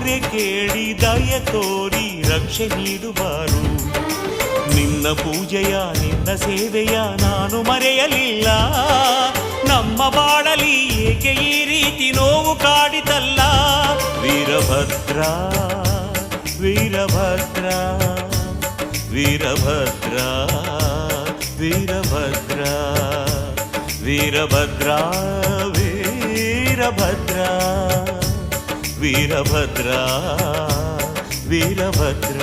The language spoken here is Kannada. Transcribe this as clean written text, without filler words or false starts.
ಮೊರೆ ಕೇಳಿ ದಯ ತೋರಿ ರಕ್ಷೆ ನೀಡುವಾರು. ನಿನ್ನ ಪೂಜೆಯ ನಿನ್ನ ಸೇವೆಯ ನಾನು ಮರೆಯಲಿಲ್ಲ. ನಮ್ಮ ಬಾಳಲಿ ಏಕೆ ಈ ರೀತಿ ನೋವು ಕಾಡಿತಲ್ಲ. ವೀರಭದ್ರ ವೀರಭದ್ರ ವೀರಭದ್ರ ವೀರಭದ್ರ ವೀರಭದ್ರ ವೀರಭದ್ರ ವೀರಭದ್ರ ವೀರಭದ್ರ.